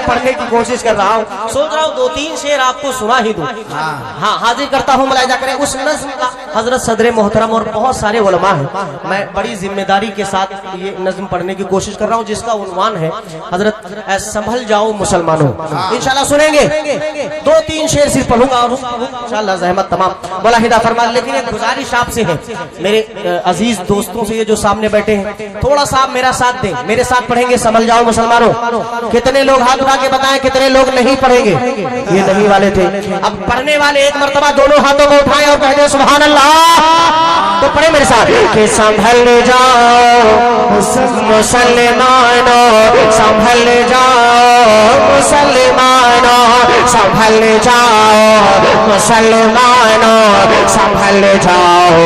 पढ़ने की कोशिश कर रहा हूँ, सोच रहा हूँ 2-3 शेर आपको सुना ही दूं। हाँ, हाजिर करता हूँ मुलाहिजा करें उस नज़्म का। हजरत सदर मोहतरम और बहुत सारे उलमा हैं, मैं बड़ी जिम्मेदारी के साथ ये नज़्म पढ़ने की कोशिश कर रहा हूँ, जिसका उन्वान है हजरत संभल जाओ मुसलमानों। इंशाल्लाह सुनेंगे, 2-3 शेर सिर्फ पढ़ूंगा और इंशाल्लाह ज़हमत तमाम मुलाहिदा फरमा। लेकिन एक गुजारिश आपसे है, मेरे अजीज दोस्तों से, ये जो सामने बैठे हैं, थोड़ा सा आप मेरा साथ दें, मेरे साथ पढ़ेंगे संभल जाओ मुसलमानों। कितने लोग हाथ उठा के बताएं कितने लोग नहीं पढ़ेंगे? ये नहीं वाले थे। अब पढ़ने वाले एक मर्तबा दोनों हाथों को उठाएं और कह दें सुभान अल्लाह। तो पढ़े मेरे साथ कि संभल जाओ मुसलमानों, संभल जाओ मुसलमानों, संभल जाओ मुसलमानों, संभल जाओ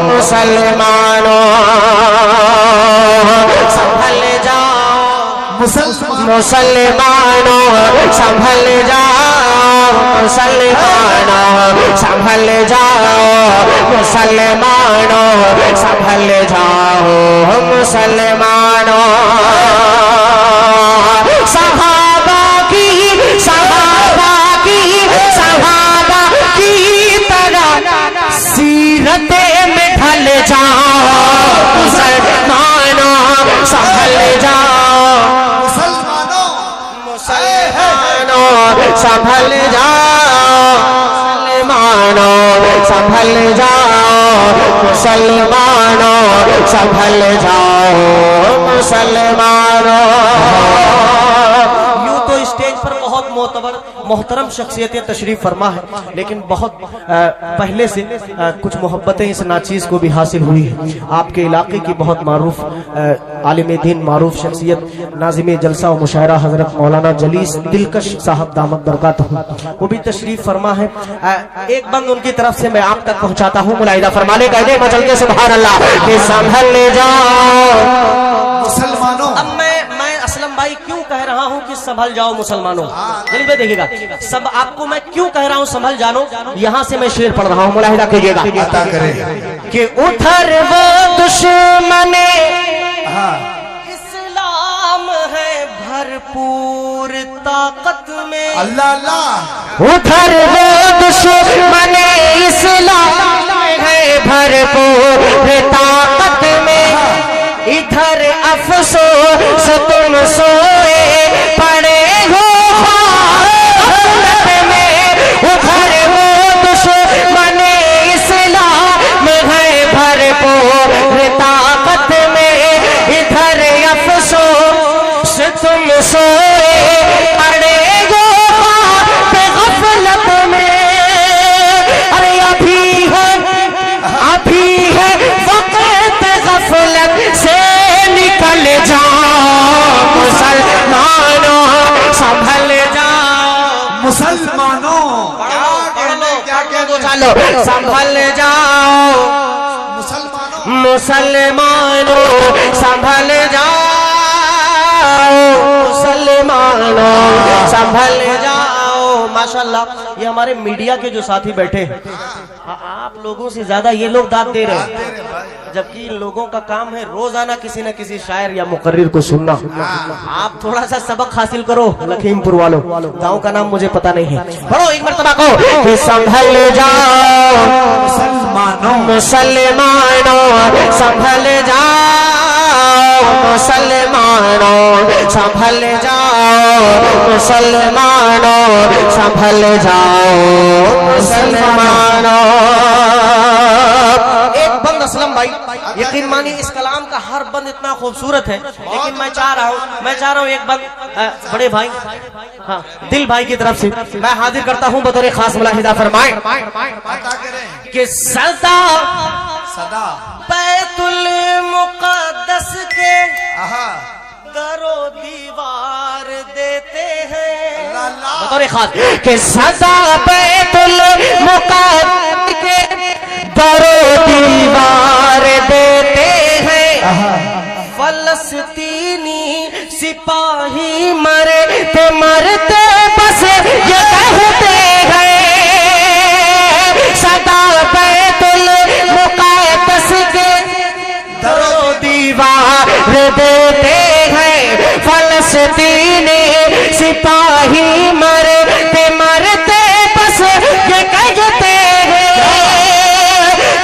मुसलमानों, संभल जाओ मुसलमानों, संभल जाओ मुसलमानों, संभल जाओ मुसलमानों, संभल जाओ मुसलमानों। सहाबा की तरह सीरते में ढल जाओ मुसलमानों, संभल जाओ मुसलमानों, संभल जाओ मुसलमानों, संभल जाओ मुसलमानों, संभल जाओ मुसलमानों। यूं तो स्टेज पर बहुत मोहतरम शख्सियतें तशरीफ फरमा है, लेकिन बहुत पहले से कुछ मोहब्बतें इस नाचीज को भी हासिल हुई है। आपके इलाके की बहुत मारूफ आलिम दीन, मारूफ शख्सियत, नाज़िम जलसा और मुशायरा हजरत मौलाना जलीस दिलकश साहब दामद बरकातहू, वो भी तशरीफ फरमा है। एक बंद उनकी तरफ से मैं आप तक पहुंचाता हूँ, मुलाहिदा फरमा ले, कह दे मचल के सुभान अल्लाह कि संभल ले जाओ मुसलमानों। अब मैं असलम भाई क्यों कह रहा हूँ कि संभल जाओ मुसलमानों, जल्दी देखिएगा, सब आपको मैं क्यों कह रहा हूँ संभल जानो। यहाँ से मैं शेर पढ़ रहा हूँ, मुलाहिदा कीजिएगा कि उधर वो दुश्मने इस्लाम है भरपूर ताकत में, अल्लाह अल्लाह, उधर वो दुश्मने इस्लाम है भरपूर ताकत में, इधर अफसोस तुम सोए पड़े हो गफलत में, उधर वो दुश्मने इस्लाम है भरपूर ताकत में, इधर अफसोस तुम सोए पड़े हो गफलत में। अरे अभी है वक्त गफलत से निकल जाओ मुसलमानों, संभल जाओ मुसलमानों, चलो संभल जाओ मुसलमानों, संभल जाओ मुसलमानों, संभल जाओ। माशाल्लाह, ये हमारे मीडिया के जो साथी बैठे हैं, आप लोगों से ज्यादा ये लोग दाद दे रहे हैं, जबकि इन लोगों का काम है रोजाना किसी न किसी शायर या मुकर्रिर को सुनना। आप थोड़ा सा सबक हासिल करो लखीमपुर वालों, गांव का नाम मुझे पता नहीं है, पढ़ो एक मरतबा को कि संभल जाओ मुसलमानों, मुसलमानों, संभल जाओ मुसलमानों, संभल जाओ मुसलमानों, संभल जाओ मुसलमानों। एक बंद असलम भाई, यकीन मानिए इस कलाम का हर बंद इतना खूबसूरत है, लेकिन मैं चाह रहा हूँ एक बंद बड़े भाई, हाँ दिल भाई की तरफ से मैं हाजिर करता हूँ बतौर खास मुलाहिदा फरमाएं कि सदा बैतुल मुक़द्दस के दरो दीवार देते हैं, बतौर खास कि सदा बैतुल मुक़द्दस के दरो दीवार देते हैं, फलस्तीनी सिपाही मरते मरते बस ये कहते हैं, सदा बैतुल मुक़द्दस के दरो दीवार देते हैं, फलस्तीनी सिपाही मरते मरते बस ये कहते हैं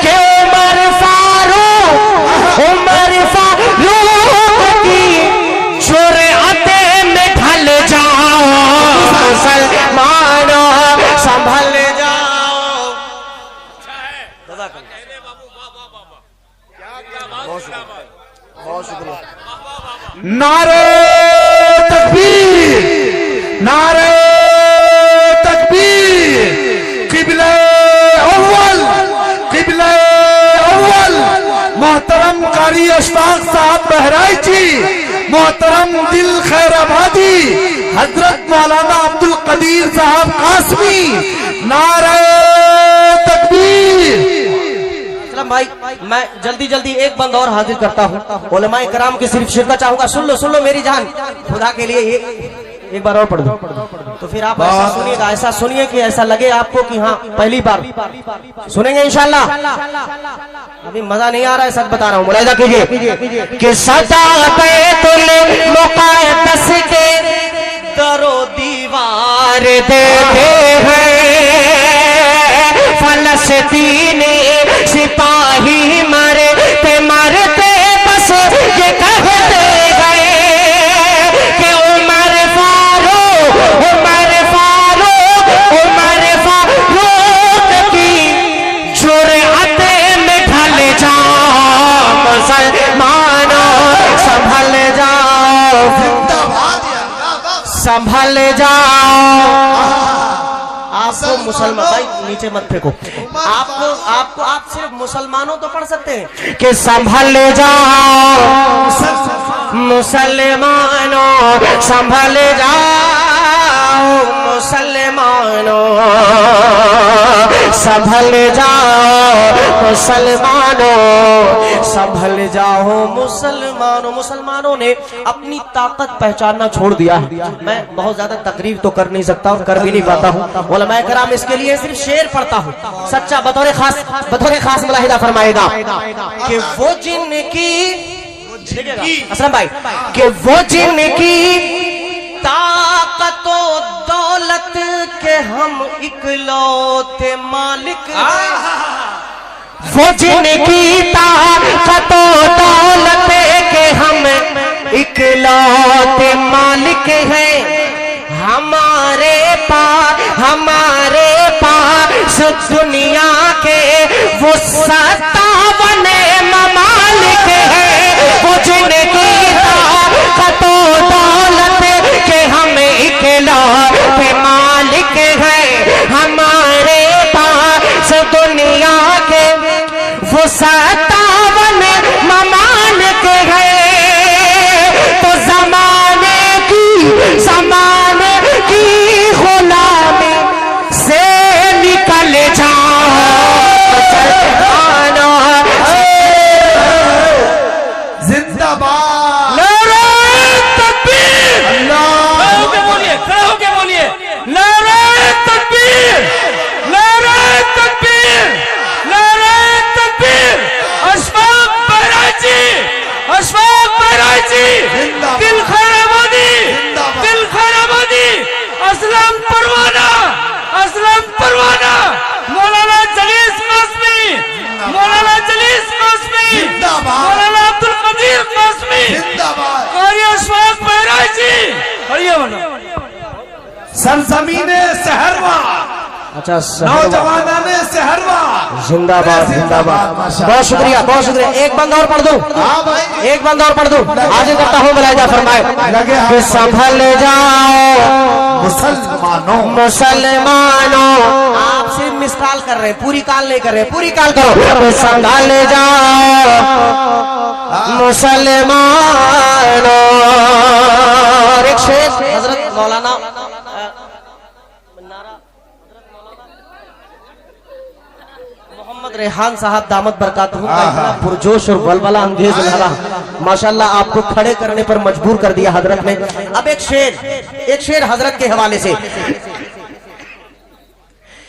कि उमर फारूक की जुर्अते में ढल जाओ मुसलमानों संभल जाओ। बहुत शुक्रिया। नारे तकबीर, नारे तकबीर, किबले अव्वल, किबले अव्वल मोहतरम कारी अशफाक साहब बहराइच जी, मोहतरम दिल खैर आबादी हजरत मौलाना अब्दुल कदीर साहब कासमी, नारे तकबीर। भाई मैं जल्दी जल्दी एक बंद और हाजिर करता हूँ, उलमाए कराम की सिर्फ शिरकत चाहूंगा। सुन लो मेरी जान, खुदा के लिए एक बार और पढ़ दो तो फिर आप ऐसा सुनिएगा, ऐसा सुनिए कि ऐसा लगे आपको कि हाँ पहली बार सुनेंगे इंशाल्लाह। अभी मजा नहीं आ रहा है, सच बता रहा हूँ, मुलाहिजा कीजिए कि सदा बैतुल मुक़द्दस के दरो दीवार देते हैं फलस्तीनी सिपाही मरते मरते बस ये कहते गए कि उमर फारूक की जुर्अते में ढल जाओ मुसलमानों संभल जाओ, संभल जाओ। आपको मुसलमान भाई नीचे मत फेंको, आप सिर्फ मुसलमानों तो पढ़ सकते हैं कि संभल जाओ मुसलमानों संभल जाओ मुसलमानों संभल जाओ मुसलमानों संभल जाओ मुसलमानों। मुसलमानों ने अपनी ताकत पहचानना छोड़ दिया है। मैं बहुत ज्यादा तकरीर तो कर नहीं सकता और कर भी नहीं पाता हूँ, उलमाए कराम इसके लिए सिर्फ शेर पढ़ता हूँ। सच्चा बतौर खास मुलाहिदा फरमाएगा कि वो जिनकी असलम भाई कि वो जिनकी ताकत दौलत के हम इकलौते मालिक, वो जिनकी ताकत दौलत के हम इकलौते मालिक हैं, हमारे पास दुनिया के वो 57 ममालिक हैं, वो जिनकी ताकत दौलत के हम इकलौते मालिक हैं, हमारे पास दुनिया के वो 57 ममालिक हैं। तो जमाने की गुलामी से निकल जाओ जिंदाबाद, नारे तकबीर, खड़े होके बोलिए नारे तकबीर, नारे तकबीर, नारे तकबीर। अशफाक बहराइची दिल खैर आबादी, असलम परवाना, मौलाना जलीस कासमी, मौलाना अब्दुल कदीर कासमी, कारी अशफाक बहराइची। सरजमीने सहरवा, अच्छा नौजवानाने सहरवा, जिंदाबाद जिंदाबाद। बहुत शुक्रिया। एक बंद और पढ़ दूं, एक बंद और पढ़ दूं, हाजिर करता हूँ मुलाहिजा फरमाए कि संभल जाओ मुसलमानों। आप सिर्फ मिस कॉल कर रहे हैं, पूरी कॉल नहीं कर रहे, पूरी कॉल करो। संभल जाओ मुसलमानों। एक शेर हजरत मौलाना रेहान साहब दामत बरकातहू का इतना पुरजोश और वलवला अंगेज नारा माशाल्लाह आपको खड़े करने पर मजबूर कर दिया हजरत ने। अब एक शेर हजरत के हवाले से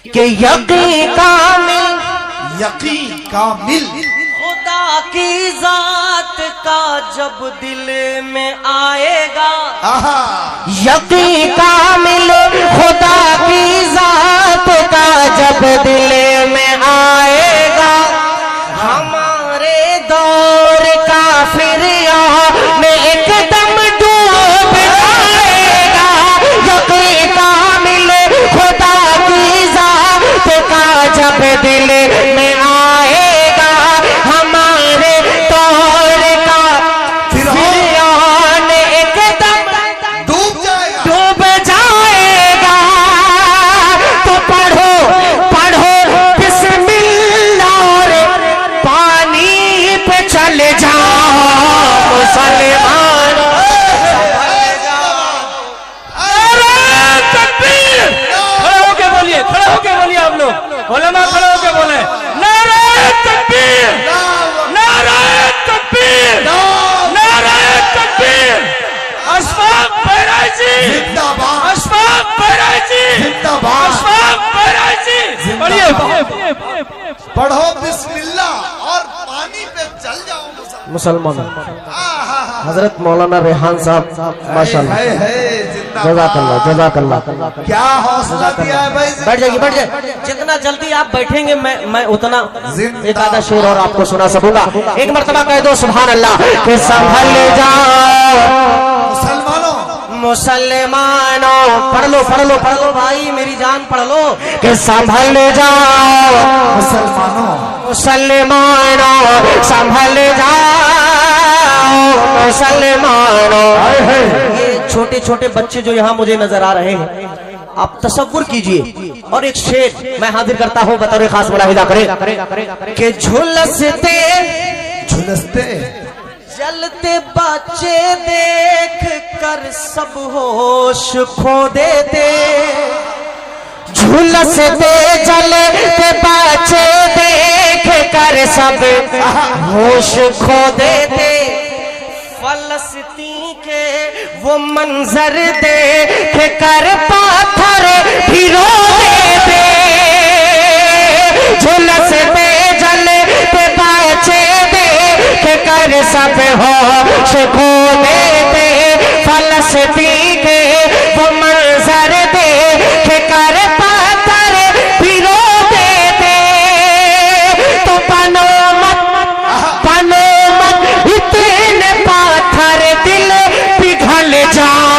कि यकीन कामिल खुदा की जात का जब दिल में आएगा, यकीन कामिल खुदा की जात का जब दिल में आएगा, हमारे दौर का फिर में एकदम डूब जाएगा। यकीन कामिल खुदा की जात का जब दिल में आएगा, हमारे दौर का फिर एकदम डूब जाएगा। डूब जाएगा। तो पढ़ो पढ़ो बिस्मिल्लाह और पानी पे चले जाओ मुसलमान। तकबीर! खड़े होके बोलिए, खड़े होके बोलिए आप लोग, उलमा खड़े होके बोले, नारे तकबीर, नारे तकबीर, नारे तकबीर। अशफाक बहराई जी जिंदाबाद। अशफाक बहराई जी जिंदाबाद। अशफाक बहराई जी पढ़िए। पढ़ो बिस्मिल्लाह और पानी पे चल जाओ मुसलमान हजरत मौलाना रेहान साहब माशाल्लाह, जज़ाकल्लाह जज़ाकल्लाह। क्या हौसला दिया है भाई। बैठ जाइए बैठ जाइए, जितना जल्दी आप बैठेंगे मैं उतना जिंदाबाद। एक आधा शेर और आपको सुना सकूंगा। एक मर्तबा कह दो सुभान अल्लाह कि संभल जाओ मुसलमानों, मुसलमानों। पढ़ लो पढ़ लो पढ़ लो भाई, मेरी जान पढ़ लो कि संभल जाओ मुसलमानों, मुसलमानों, संभल जाओ मुसलमानों। ये छोटे छोटे बच्चे जो यहाँ मुझे नजर आ रहे हैं, आप तसव्वुर कीजिए और एक शेर मैं हाजिर करता हूँ बतौर खास मुलाहिजा करें कि झुलसते झुलसते जलते बच्चे देख कर सब होश खो देते, झुलसते जलते बच्चे देख कर सब होश खो देते, फलस्तीन के वो मंजर देख कर पाथर भिरो देते, झुलसते जलते बच्चे देख कर सब होश खो देते, फलस्तीन के वो मंजर देख कर पाथर भिरो देते। तो बनो मत इतने पाथर दिल पिघल जाओ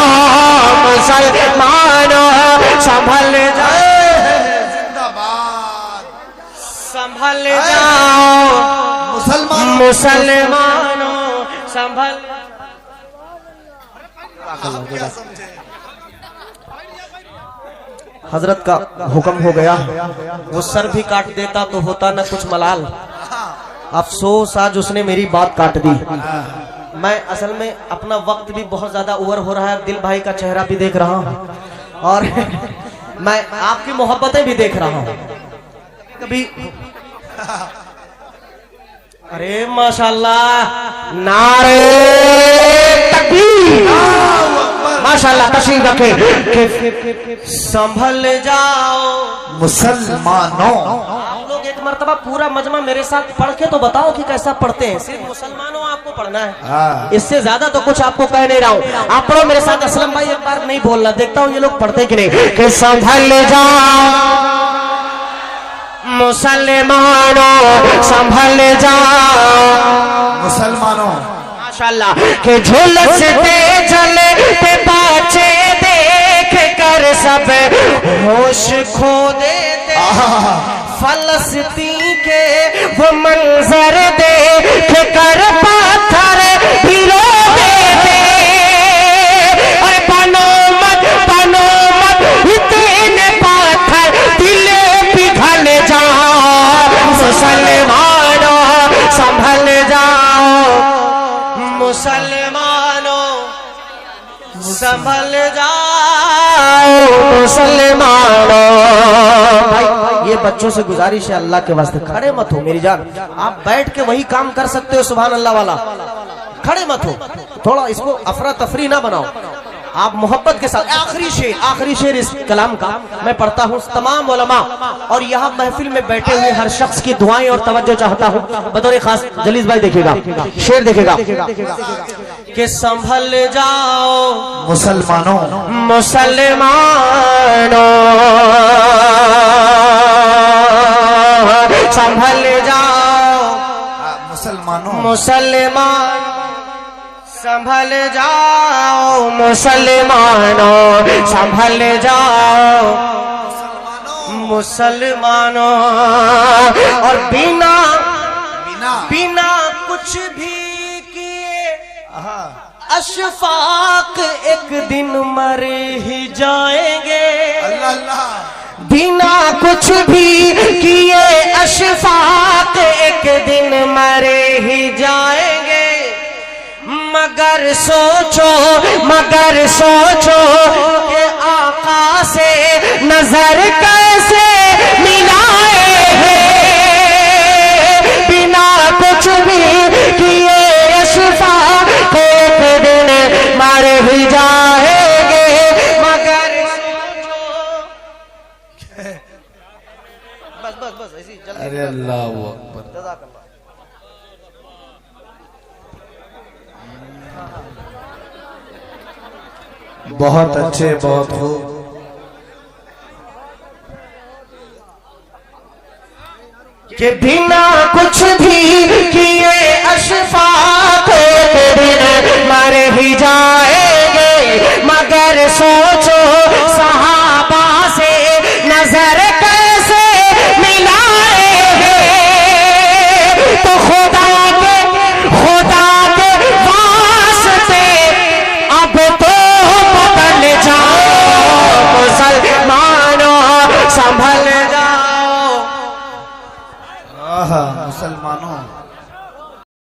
मुसलमानों, संभल जाओ जिंदाबाद। संभल जाओ मुसलमानों, मुसलमानों संभल। हजरत का हुक्म हो गया, वो सर भी काट देता तो होता न कुछ मलाल। अफसोस आज उसने मेरी बात काट दी। मैं असल में अपना वक्त भी बहुत ज्यादा ओवर हो रहा है, दिल भाई का चेहरा भी देख रहा हूँ और मैं आपकी मोहब्बतें भी देख रहा हूँ कभी। अरे माशाल्लाह, नारे तकबीर, माशाल्लाह तशरीफ रखे। संभल जाओ मुसलमानों। आप लोग एक मर्तबा पूरा मजमा मेरे साथ पढ़ के तो बताओ कि कैसा पढ़ते हैं। सिर्फ मुसलमानों आपको पढ़ना है, इससे ज्यादा तो कुछ आपको कह नहीं रहा हूँ। आप पढ़ो मेरे साथ। असलम भाई एक बार नहीं बोलना, देखता हूँ ये लोग पढ़ते कि नहीं। कि संभल जाओ मुसलमानों, संभल जाओ मुसलमानों, माशाल्लाह। कि झुलसते जलते बच्चे देख कर सब होश खो देते, फलस्तीन के वो मंजर देख कर पाथर भिरो देते। अरे बनो मत इतने पाथर दिल पिघल जाओ मुसलमानों, संभल जाओ मुसलमानों संभल जाओ मुसलमानों। भाई ये बच्चों से गुजारिश है, अल्लाह के वास्ते खड़े मत हो मेरी जान। आप बैठ के वही काम कर सकते हो सुभान अल्लाह वाला, खड़े मत हो। थोड़ा इसको अफरा तफरी ना बनाओ। आप मोहब्बत के साथ आखिरी शेर इस कलाम का मैं पढ़ता हूँ तमाम उलमा और यहाँ महफिल में बैठे हुए हर शख्स की दुआएं और तवज्जो चाहता हूँ बतौर खास। जलीस भाई देखिएगा, शेर देखिएगा कि संभल जाओ मुसलमानों संभल जाओ मुसलमानों संभल जाओ मुसलमानों, संभल जाओ मुसलमानों, और बिना कुछ भी किए अशफाक एक दिन मर ही जाएंगे। अल्लाह अल्लाह बिना कुछ भी किए अशफाक एक दिन मरे ही जाएंगे। मगर सोचो कि आका से नजर कैसे मिलाएंगे। बिना कुछ भी किए अशफाक एक दिन मर ही जाएंगे। मगर बस ऐसी जल्दी। अरे अल्लाह अकबर। जज़ाकल्लाह। बहुत अच्छे, बहुत खूब। कि बिना कुछ भी किए अशफाक